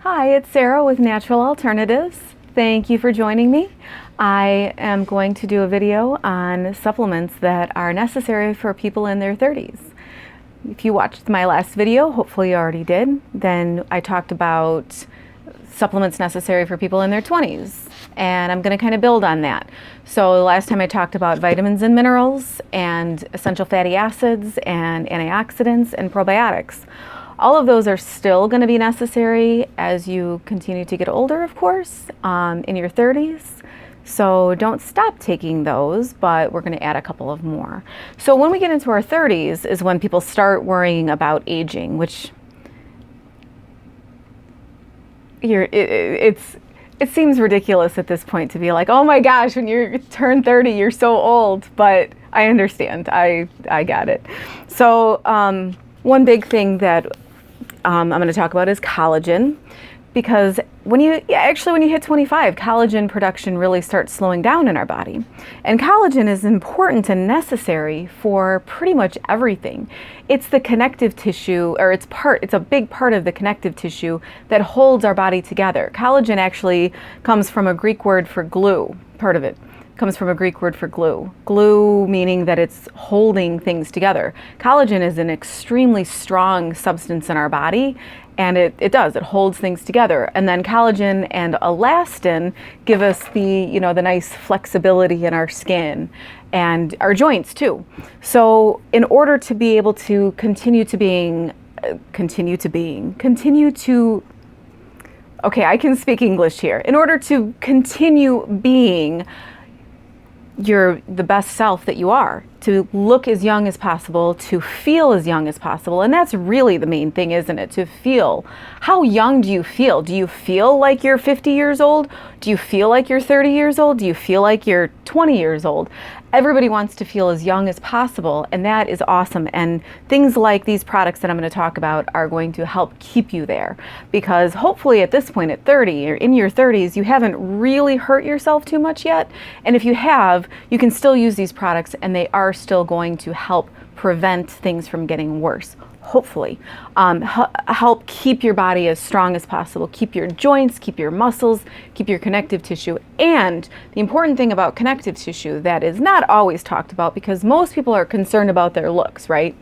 Hi, it's Sarah with Natural Alternatives. Thank you for joining me. I am going to do a video on supplements that are necessary for people in their 30s. If you watched my last video, hopefully you already did, then I talked about supplements necessary for people in their 20s. And I'm going to kind of build on that. So the last time I talked about vitamins and minerals and essential fatty acids and antioxidants and probiotics. All of those are still going to be necessary as you continue to get older, of course, in your 30s. So don't stop taking those, but we're going to add a couple of more. So when we get into our 30s is when people start worrying about aging, which it seems ridiculous at this point to be like, oh my gosh, when you turn 30, you're so old. But I understand. I got it. So one big thing that I'm going to talk about is collagen, because when you hit 25, collagen production really starts slowing down in our body. And collagen is important and necessary for pretty much everything. It's the connective tissue, or it's a big part of the connective tissue that holds our body together. Collagen actually comes from a Greek word for glue. Part of it comes from a Greek word for glue. Glue meaning that it's holding things together. Collagen is an extremely strong substance in our body, and it holds things together. And then collagen and elastin give us the nice flexibility in our skin and our joints too. So in order to be able to okay, I can speak English here. In order to continue being the best self that you are, to look as young as possible, to feel as young as possible. And that's really the main thing, isn't it? To feel. How young do you feel? Do you feel like you're 50 years old? Do you feel like you're 30 years old? Do you feel like you're 20 years old? Everybody wants to feel as young as possible, and that is awesome. And things like these products that I'm going to talk about are going to help keep you there, because hopefully at this point at 30 or in your 30s, you haven't really hurt yourself too much yet. And if you have, you can still use these products, and they are still going to help prevent things from getting worse. Hopefully, help keep your body as strong as possible, keep your joints, keep your muscles, keep your connective tissue. And the important thing about connective tissue that is not always talked about, because most people are concerned about their looks, right?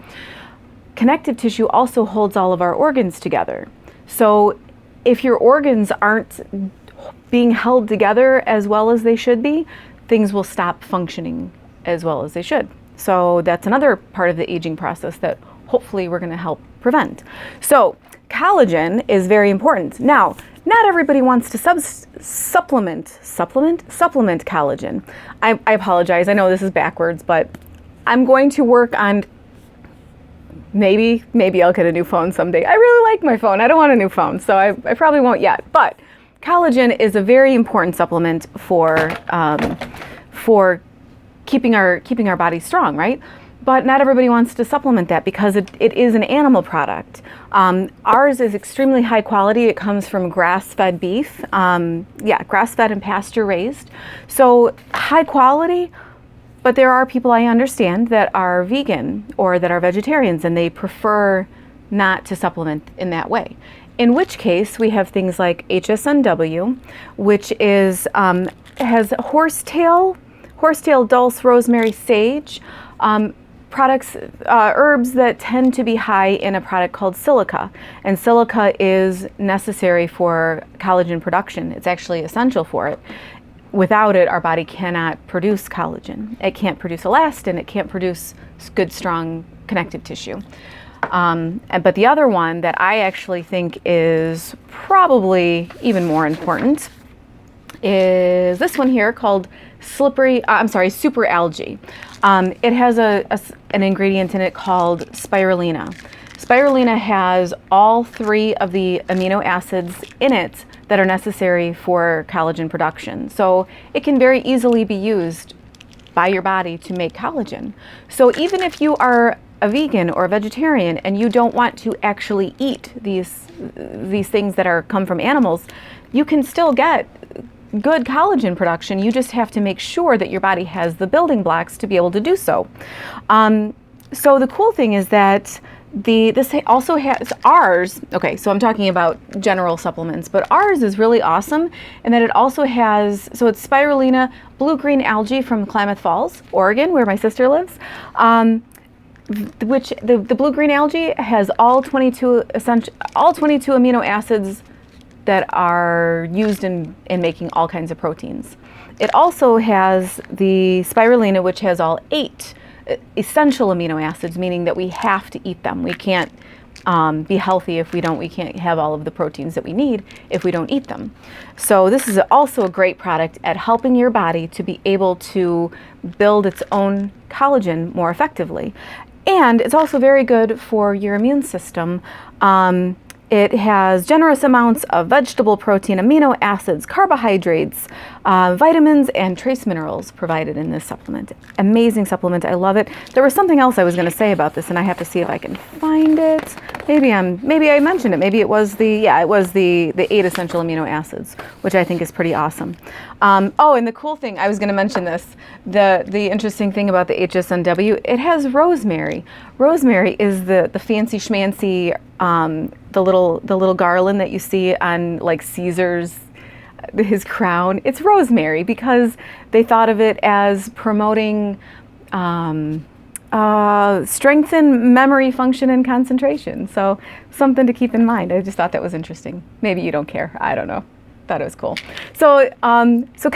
Connective tissue also holds all of our organs together. So if your organs aren't being held together as well as they should be, things will stop functioning as well as they should. So that's another part of the aging process that hopefully we're going to help prevent. So collagen is very important. Now, not everybody wants to supplement collagen. I apologize. I know this is backwards, but I'm going to work on maybe I'll get a new phone someday. I really like my phone. I don't want a new phone, so I probably won't yet. But collagen is a very important supplement for keeping our body strong, right? But not everybody wants to supplement that because it is an animal product. Ours is extremely high quality. It comes from grass-fed beef. Grass-fed and pasture-raised. So high quality, but there are people, I understand, that are vegan or that are vegetarians, and they prefer not to supplement in that way. In which case, we have things like HSNW, which is has horsetail, dulse, rosemary, sage, products, herbs that tend to be high in a product called silica. And silica is necessary for collagen production. It's actually essential for it. Without it, our body cannot produce collagen. It can't produce elastin. It can't produce good, strong connective tissue. But the other one that I actually think is probably even more important is this one here called super algae. It has an ingredient in it called spirulina. Spirulina has all 3 of the amino acids in it that are necessary for collagen production. So it can very easily be used by your body to make collagen. So even if you are a vegan or a vegetarian and you don't want to actually eat these things that come from animals, you can still get good collagen production. You just have to make sure that your body has the building blocks to be able to do so. So the cool thing is that This also has ours. Okay, so I'm talking about general supplements, but ours is really awesome in that it also has, so it's spirulina, blue-green algae from Klamath Falls, Oregon, where my sister lives. Which the blue-green algae has all 22 amino acids that are used in making all kinds of proteins. It also has the spirulina, which has all 8 essential amino acids, meaning that we have to eat them. We can't be healthy if we don't. We can't have all of the proteins that we need if we don't eat them. So this is also a great product at helping your body to be able to build its own collagen more effectively. And it's also very good for your immune system. It has generous amounts of vegetable protein, amino acids, carbohydrates, vitamins, and trace minerals provided in this supplement. Amazing supplement. I love it. There was something else I was going to say about this, and I have to see if I can find it. Maybe I mentioned it. Maybe it was the 8 essential amino acids, which I think is pretty awesome. Oh, and the cool thing, I was going to mention this. The interesting thing about the HSNW, it has rosemary. Rosemary is the fancy schmancy, the little garland that you see on like Caesar's, his crown. It's rosemary because they thought of it as promoting strengthen memory function and concentration. So something to keep in mind. I just thought that was interesting. Maybe you don't care. I don't know. Thought it was cool. So so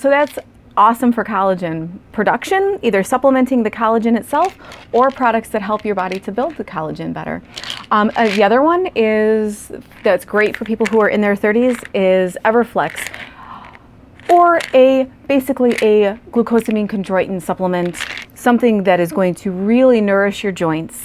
that's awesome for collagen production, either supplementing the collagen itself or products that help your body to build the collagen better. The other one that's great for people who are in their 30s is Everflex, or basically a glucosamine chondroitin supplement, something that is going to really nourish your joints.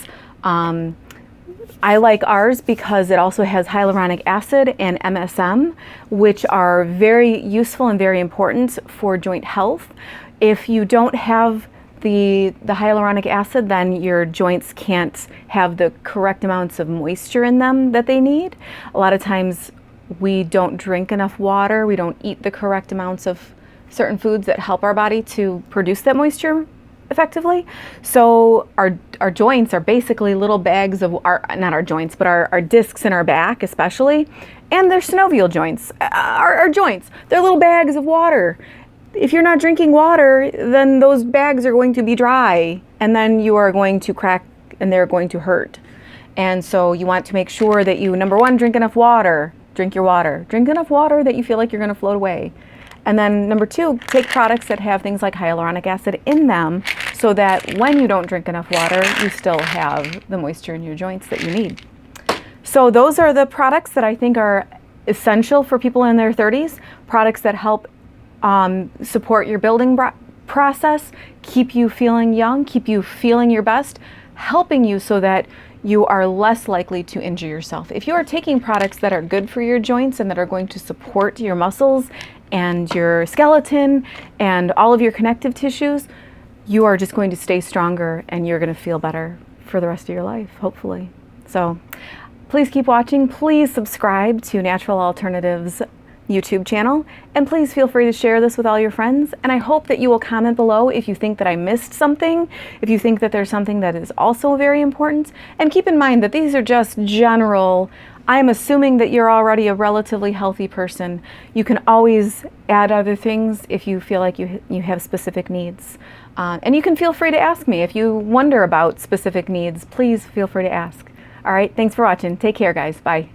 I like ours because it also has hyaluronic acid and MSM, which are very useful and very important for joint health. If you don't have the hyaluronic acid, then your joints can't have the correct amounts of moisture in them that they need. A lot of times we don't drink enough water, we don't eat the correct amounts of certain foods that help our body to produce that moisture effectively. So our joints are basically little bags of not our joints, but our discs in our back especially, and their synovial joints, our joints, they're little bags of water. If you're not drinking water, then those bags are going to be dry, and then you are going to crack and they're going to hurt. And so you want to make sure that you, number one, drink enough water, drink your water, drink enough water that you feel like you're going to float away. And then number two, take products that have things like hyaluronic acid in them so that when you don't drink enough water, you still have the moisture in your joints that you need. So those are the products that I think are essential for people in their 30s, products that help support your building process, keep you feeling young, keep you feeling your best, helping you so that you are less likely to injure yourself. If you are taking products that are good for your joints and that are going to support your muscles and your skeleton and all of your connective tissues, you are just going to stay stronger and you're going to feel better for the rest of your life, hopefully. So please keep watching. Please subscribe to Natural Alternatives YouTube channel, and please feel free to share this with all your friends. And I hope that you will comment below if you think that I missed something, if you think that there's something that is also very important. And keep in mind that these are just general. I'm assuming that you're already a relatively healthy person. You can always add other things if you feel like you have specific needs. And you can feel free to ask me if you wonder about specific needs. Please feel free to ask. All right, thanks for watching. Take care, guys. Bye.